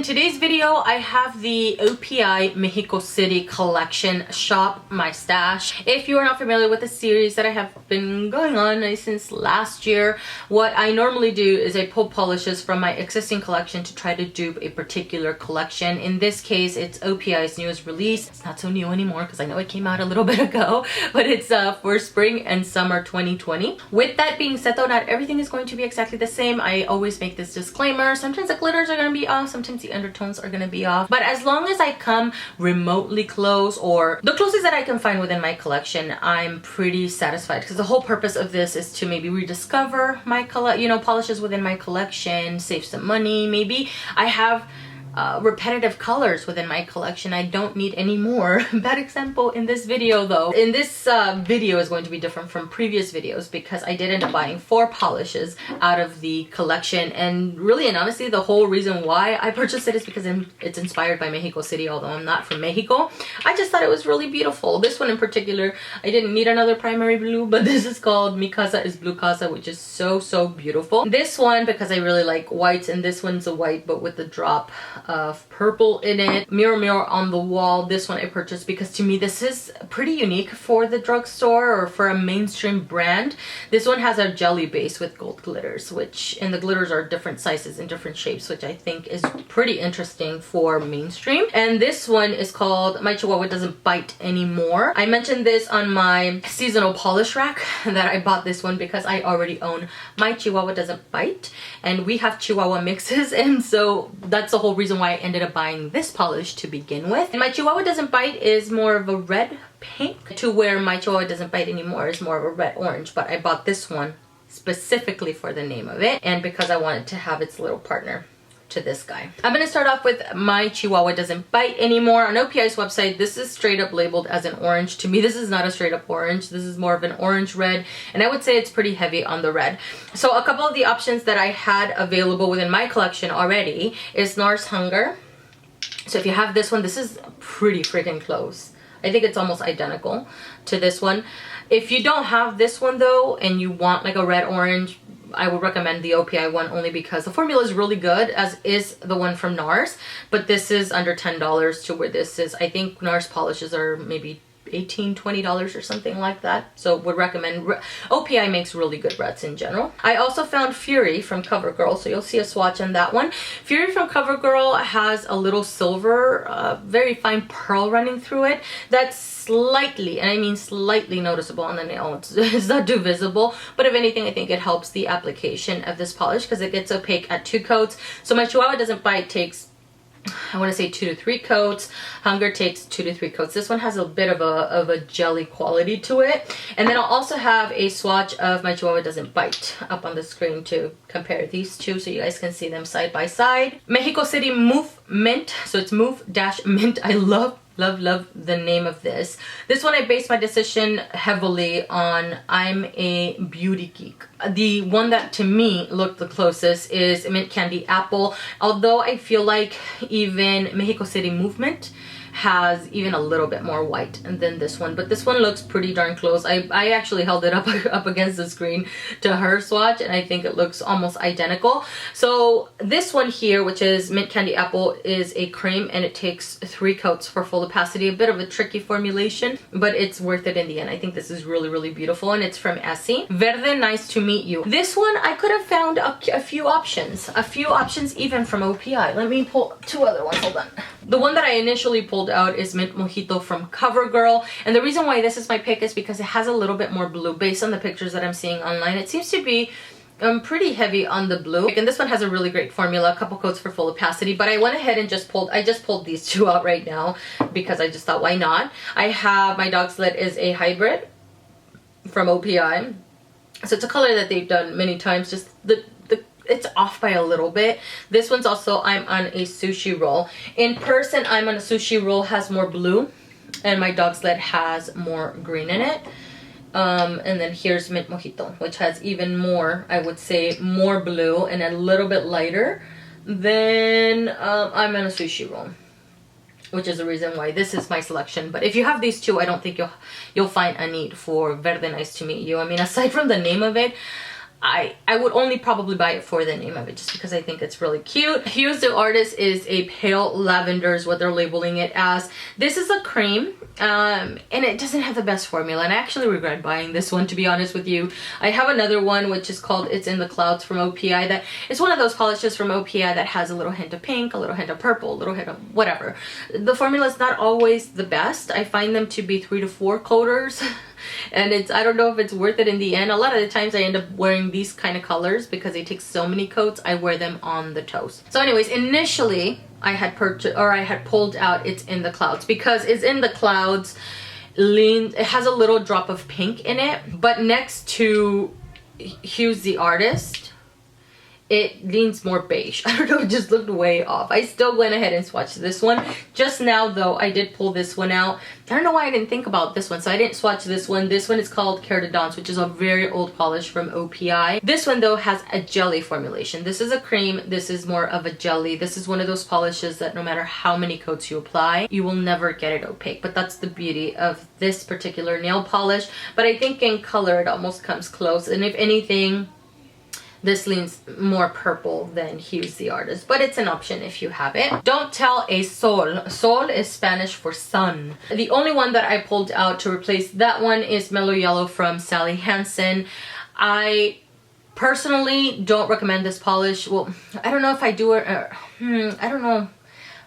today's video, I have the OPI Mexico City collection, Shop My Stash. If you are not familiar with the series that I have been going on since last year, what I normally do is I pull polishes from my existing collection to try to dupe a particular collection. In this case, it's OPI's newest release. It's not so new anymore because I know it came out a little bit ago, but it's for spring and summer 2020. With that being said though, not everything is going to be exactly the same. I always make this disclaimer. Sometimes the glitters are going to be off, sometimes the undertones are going to be off, but as long as I come remotely close or the closest that I can find within my collection, I'm pretty satisfied, because the whole purpose of this is to maybe rediscover my polishes within my collection, save some money. Maybe I have repetitive colors within my collection. I don't need any more. Bad example in this video though. In this video is going to be different from previous videos because I did end up buying 4 polishes out of the collection, and really and honestly the whole reason why I purchased it is because it's inspired by Mexico City, although I'm not from Mexico. I just thought it was really beautiful. This one in particular, I didn't need another primary blue, but this is called Mi Casa is Blue Casa, which is so beautiful. This one because I really like whites, and this one's a white but with the drop of purple in it. Mirror on the wall. This one I purchased because to me this is pretty unique for the drugstore or for a mainstream brand. This one has a jelly base with gold glitters, and the glitters are different sizes and different shapes, which I think is pretty interesting for mainstream. And this one is called My Chihuahua Doesn't Bite Anymore. I mentioned this on my seasonal polish rack that I bought this one because I already own My Chihuahua Doesn't Bite, and we have Chihuahua mixes, and so that's the whole reason why I ended up buying this polish to begin with. And My Chihuahua Doesn't Bite is more of a red pink, to where My Chihuahua Doesn't Bite Anymore is more of a red orange, but I bought this one specifically for the name of it and because I wanted to have its little partner to this guy. I'm going to start off with My Chihuahua Doesn't Bite Anymore. On OPI's website, this is straight up labeled as an orange. To me, this is not a straight up orange. This is more of an orange red, and I would say it's pretty heavy on the red. So a couple of the options that I had available within my collection already is Nars Hunger. So if you have this one, this is pretty freaking close. I think it's almost identical to this one. If you don't have this one though, and you want like a red orange, I would recommend the OPI one only because the formula is really good, as is the one from NARS, but this is under $10 to where this is, I think NARS polishes are maybe $18, $20 or something like that. So would recommend. OPI makes really good reds in general. I also found Fury from CoverGirl, so you'll see a swatch on that one. Fury from CoverGirl has a little silver, very fine pearl running through it. That's slightly, and I mean slightly, noticeable on the nail. It's not too visible, but if anything, I think it helps the application of this polish because it gets opaque at 2 coats. So My Chihuahua Doesn't Bite takes, I want to say 2 to 3 coats. Hunger takes 2 to 3 coats. This one has a bit of a jelly quality to it. And then I'll also have a swatch of My Chihuahua Doesn't Bite up on the screen to compare these two so you guys can see them side by side. Mexico City Move Mint. So it's Move-Mint. I love the name of this. This one I based my decision heavily on I'm a beauty geek. The one that to me looked the closest is Mint Candy Apple, although I feel like even Mexico City Movement has even a little bit more white than this one, but this one looks pretty darn close. I actually held it up against the screen to her swatch, and I think it looks almost identical. So this one here, which is Mint Candy Apple, is a cream and it takes 3 coats for full opacity. A bit of a tricky formulation, but it's worth it in the end. I think this is really beautiful, and it's from Essie. Verde Nice to Meet You. This one I could have found a few options even from OPI. Let me pull 2 other ones. Hold on. The one that I initially pulled out is Mint Mojito from CoverGirl, and the reason why this is my pick is because it has a little bit more blue. Based on the pictures that I'm seeing online, it seems to be pretty heavy on the blue, and this one has a really great formula, a couple coats for full opacity, but I went ahead and I just pulled these 2 out right now because I just thought, why not? I have my Dogsled is a hybrid from OPI, so it's a color that they've done many times, just it's off by a little bit. This one's also I'm on a sushi roll. In person, I'm on a sushi roll has more blue, and my Dogsled has more green in it. And then here's Mint Mojito, which has even more, I would say, more blue and a little bit lighter than I'm on a sushi roll, which is the reason why this is my selection. But if you have these 2, I don't think you'll find a need for Verde Nice to Meet You. I mean, aside from the name of it, I would only probably buy it for the name of it, just because I think it's really cute. Hues the Artist is a pale lavender is what they're labeling it as. This is a cream, and it doesn't have the best formula, and I actually regret buying this one, to be honest with you. I have another one which is called It's in the Clouds from OPI. That it's one of those polishes from OPI that has a little hint of pink, a little hint of purple, a little hint of whatever. The formula is not always the best. I find them to be 3 to 4 coaters. And I don't know if it's worth it in the end. A lot of the times I end up wearing these kind of colors because they take so many coats. I wear them on the toes. So anyways, initially I had pulled out It's in the Clouds because It's in the Clouds it has a little drop of pink in it, but next to Hues the Artist, it leans more beige. I don't know, it just looked way off. I still went ahead and swatched this one. Just now though, I did pull this one out. I don't know why I didn't think about this one, so I didn't swatch this one. This one is called Care to Dance, which is a very old polish from OPI. This one though has a jelly formulation. This is a cream, this is more of a jelly. This is one of those polishes that no matter how many coats you apply, you will never get it opaque. But that's the beauty of this particular nail polish. But I think in color it almost comes close, and if anything, this leans more purple than Hues the Artist, but it's an option if you have it. Don't Tell a Sol. Sol is Spanish for sun. The only one that I pulled out to replace that one is Mellow Yellow from Sally Hansen. I personally don't recommend this polish. Well, I don't know if I do it. I don't know.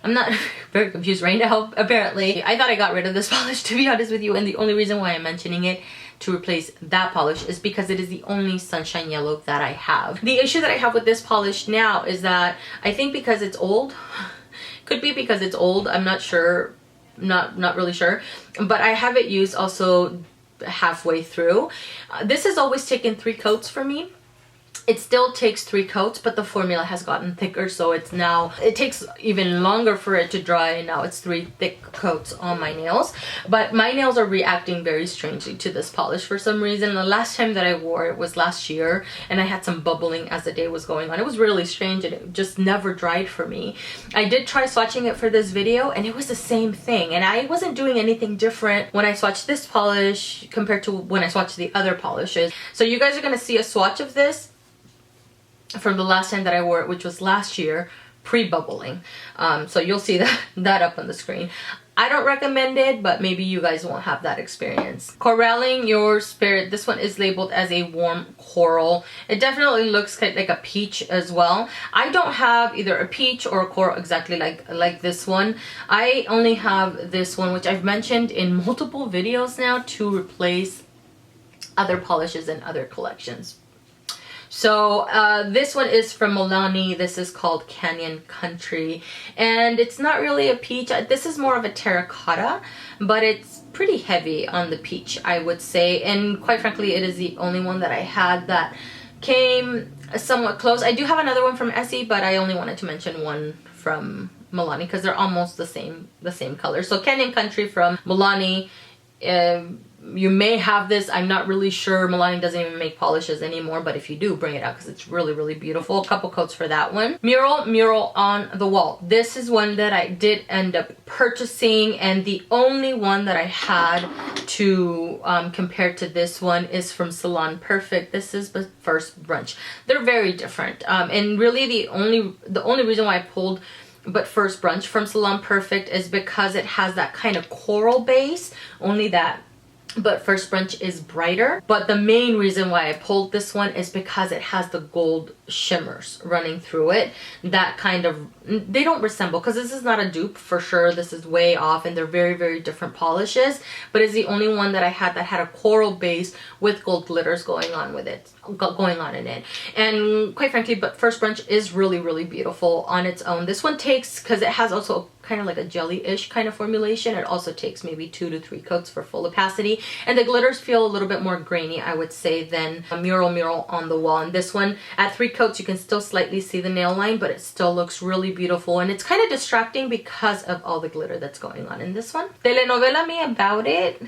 I'm not very confused right now, apparently. I thought I got rid of this polish, to be honest with you, and the only reason why I'm mentioning it to replace that polish is because it is the only sunshine yellow that I have. The issue that I have with this polish now is that I think because it's old, could be because it's old, I'm not sure, not really sure, but I have it used also halfway through. This has always taken 3 coats for me. It still takes 3 coats, but the formula has gotten thicker, so it takes even longer for it to dry, and now it's 3 thick coats on my nails. But my nails are reacting very strangely to this polish for some reason. The last time that I wore it was last year, and I had some bubbling as the day was going on. It was really strange, and it just never dried for me. I did try swatching it for this video, and it was the same thing, and I wasn't doing anything different when I swatched this polish compared to when I swatched the other polishes. So you guys are going to see a swatch of this from the last time that I wore it, which was last year, pre-bubbling. So you'll see that up on the screen. I don't recommend it, but maybe you guys won't have that experience. Corralling Your Spirit. This one is labeled as a warm coral. It definitely looks kind of like a peach as well. I don't have either a peach or a coral exactly like this one. I only have this one, which I've mentioned in multiple videos now, to replace other polishes in other collections. So this one is from Milani. This is called Canyon Country, and it's not really a peach. This is more of a terracotta, but it's pretty heavy on the peach, I would say, and quite frankly it is the only one that I had that came somewhat close. I do have another one from Essie, but I only wanted to mention one from Milani because they're almost the same color. So Canyon Country from Milani. You may have this, I'm not really sure. Milani doesn't even make polishes anymore, but if you do, bring it out because it's really, really beautiful. A couple coats for that one. Mural on the Wall. This is one that I did end up purchasing, and the only one that I had to compare to this one is from Salon Perfect. This is the First Brunch. They're very different, and really the only reason why I pulled but First Brunch from Salon Perfect is because it has that kind of coral base, only that but First Brunch is brighter. But the main reason why I pulled this one is because it has the gold shimmers running through it. That kind of, they don't resemble, because this is not a dupe for sure. This is way off, and they're very, very different polishes. But it's the only one that I had that had a coral base with gold glitters going on in it. And quite frankly, but First Brunch is really, really beautiful on its own. This one takes, because it has also kind of like a jelly-ish kind of formulation, it also takes maybe 2 to 3 coats for full opacity, and the glitters feel a little bit more grainy, I would say, than a Mural on the Wall. And this one, at 3 coats, you can still slightly see the nail line, but it still looks really beautiful, and it's kind of distracting because of all the glitter that's going on in this one. Telenovela Me About It.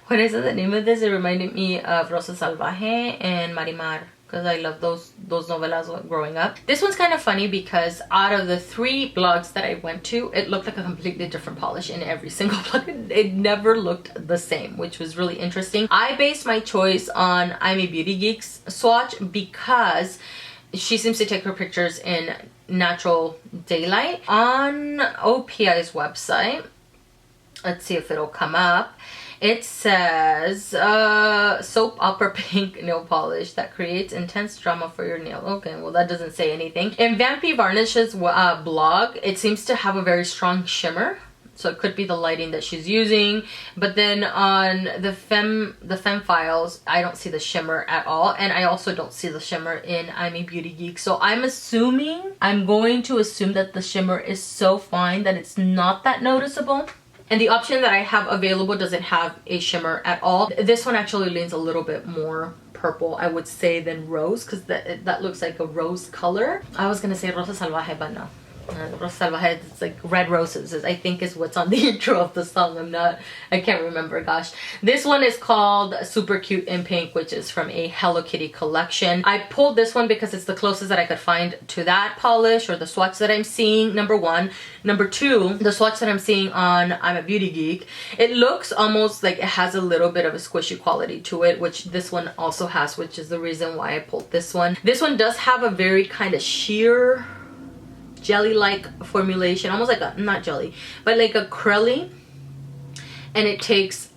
What is the name of this? It reminded me of Rosa Salvaje and Marimar because I love those novelas growing up. This one's kind of funny because out of the 3 blogs that I went to, it looked like a completely different polish in every single blog. It never looked the same, which was really interesting. I based my choice on I'm a Beauty Geek's swatch because she seems to take her pictures in natural daylight. On OPI's website, let's see if it'll come up. It says soap opera pink nail polish that creates intense drama for your nail. Okay, well that doesn't say anything. In Vampy Varnish's blog, it seems to have a very strong shimmer. So it could be the lighting that she's using. But then on the Femme Files, I don't see the shimmer at all. And I also don't see the shimmer in I'm a Beauty Geek. So I'm going to assume that the shimmer is so fine that it's not that noticeable. And the option that I have available doesn't have a shimmer at all. This one actually leans a little bit more purple, I would say, than rose, because that looks like a rose color. I was gonna say rosa salvaje, but no. Rosa salvaje, it's like red roses, I think is what's on the intro of the song. I can't remember, gosh. This one is called Super Cute in Pink, which is from a Hello Kitty collection. I pulled this one because it's the closest that I could find to that polish or the swatch that I'm seeing, number 1. Number 2, the swatch that I'm seeing on I'm a Beauty Geek, it looks almost like it has a little bit of a squishy quality to it, which this one also has, which is the reason why I pulled this one. This one does have a very kind of sheer jelly-like formulation, almost like a, not jelly, but like a crelly, and it takes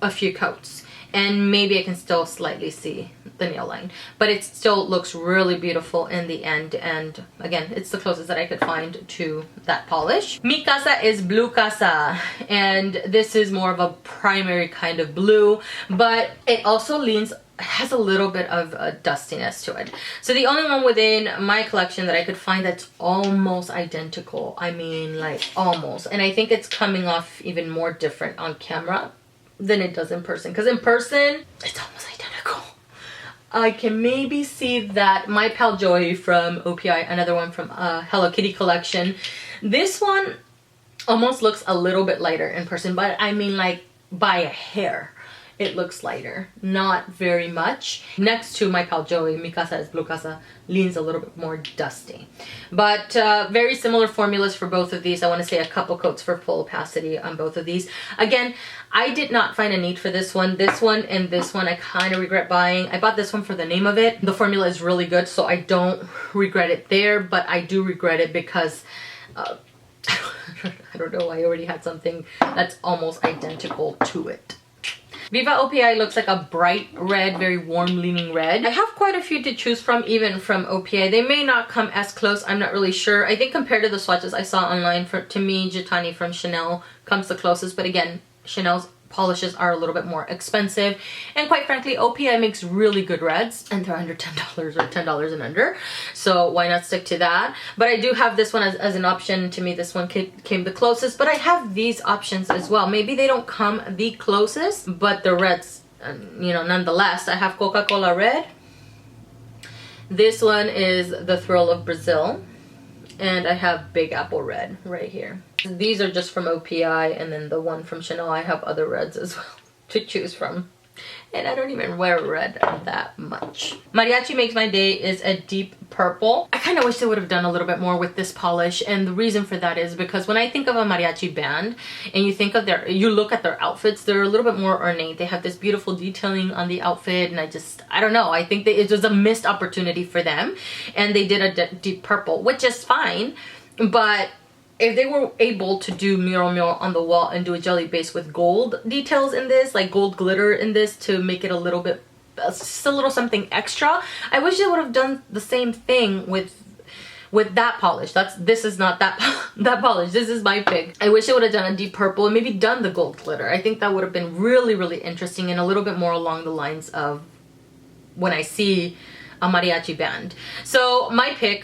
a few coats, and maybe I can still slightly see the nail line, but it still looks really beautiful in the end. And again, it's the closest that I could find to that polish. Mi Casa is Blue Casa, and this is more of a primary kind of blue, but it also has a little bit of a dustiness to it. So the only one within my collection that I could find that's almost identical, I mean like almost, and I think it's coming off even more different on camera than it does in person, because in person it's almost identical. I can maybe see that My Pal Joy from OPI, another one from Hello Kitty collection, this one almost looks a little bit lighter in person, but I mean like by a hair. It looks lighter, not very much. Next to My Pal Joey, Mi Casa is Blue Casa, leans a little bit more dusty. But very similar formulas for both of these. I want to say a couple coats for full opacity on both of these. Again, I did not find a need for this one. This one and this one I kind of regret buying. I bought this one for the name of it. The formula is really good, so I don't regret it there, but I do regret it because I don't know, I already had something that's almost identical to it. Viva OPI looks like a bright red, very warm leaning red. I have quite a few to choose from, even from OPI. They may not come as close, I'm not really sure. I think compared to the swatches I saw online, to me, Gitani from Chanel comes the closest. But again, Chanel's polishes are a little bit more expensive. And quite frankly, OPI makes really good reds, and they're under $10 or $10 and under. So why not stick to that? But I do have this one as an option. To me, this one came the closest. But I have these options as well. Maybe they don't come the closest, but the reds, you know, nonetheless. I have Coca-Cola Red. This one is the Thrill of Brazil. And I have Big Apple Red right here. These are just from OPI, and then the one from Chanel, I have other reds as well to choose from. And I don't even wear red that much. Mariachi Makes My Day is a deep purple. I kind of wish they would have done a little bit more with this polish, and the reason for that is because when I think of a mariachi band and you look at their outfits, they're a little bit more ornate. They have this beautiful detailing on the outfit, and I don't know, I think that it was a missed opportunity for them, and they did a deep purple, which is fine, but if they were able to do mural on the wall and do a jelly base with gold details in this, like gold glitter in this, to make it a little bit, just a little something extra, I wish they would have done the same thing with that polish. This is not that polish. This is my pick. I wish they would have done a deep purple and maybe done the gold glitter. I think that would have been really, really interesting and a little bit more along the lines of when I see a mariachi band. So my pick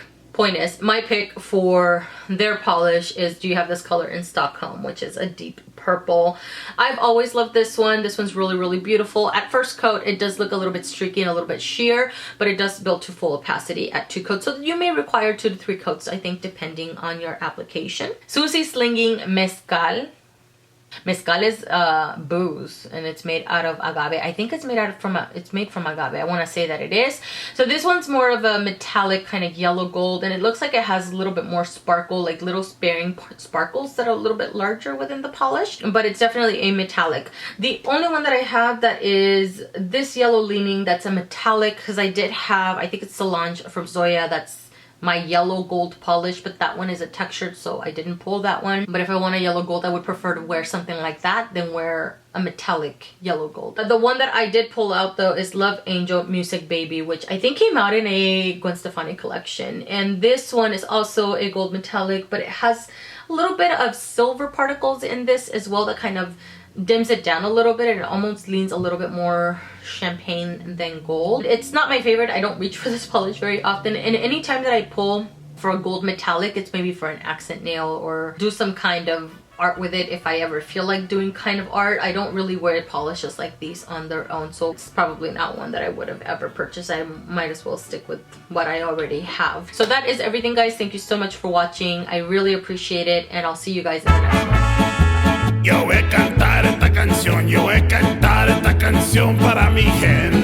for their polish is Do You Have This Color in Stockholm, which is a deep purple. I've always loved this one. This one's really, really beautiful. At first coat, it does look a little bit streaky and a little bit sheer, but it does build to full opacity at 2 coats. So you may require 2 to 3 coats, I think, depending on your application. Suzi Slinging Mezcal. Mezcal is booze, and it's made out of agave. I think it's made from agave. I want to say that it is. So this one's more of a metallic kind of yellow gold, and it looks like it has a little bit more sparkle, like little sparing sparkles that are a little bit larger within the polish, but it's definitely a metallic. The only one that I have that is this yellow leaning, that's a metallic, because I did have, I think it's Salon from Zoya, that's my yellow gold polish, but that one is a textured, so I didn't pull that one. But if I want a yellow gold, I would prefer to wear something like that than wear a metallic yellow gold. The one that I did pull out though is Love Angel Music Baby, which I think came out in a Gwen Stefani collection, and this one is also a gold metallic, but it has a little bit of silver particles in this as well that kind of dims it down a little bit, and it almost leans a little bit more champagne than gold. It's not my favorite. I don't reach for this polish very often, and any time that I pull for a gold metallic, it's maybe for an accent nail or do some kind of art with it if I ever feel like doing kind of art. I don't really wear polishes like these on their own, so it's probably not one that I would have ever purchased. I might as well stick with what I already have. So that is everything, guys. Thank you so much for watching. I really appreciate it, and I'll see you guys in the next one. Yo voy a cantar esta canción para mi gente.